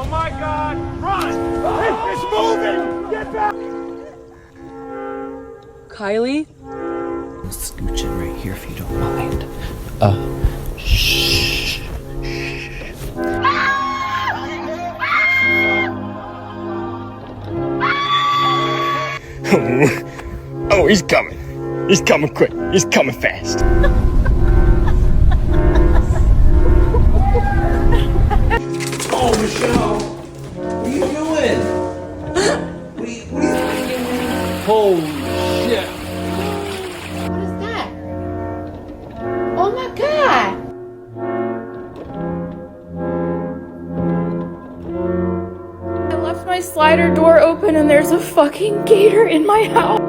Oh my God! Run! It's moving! Get back! Kylie? Scooch in right here if you don't mind. Shh. Oh, he's coming. He's coming quick. He's coming fast. Oh, Michelle! What are you doing? What are you Holy shit! What is that? Oh my God! I left my slider door open and there's a fucking gator in my house.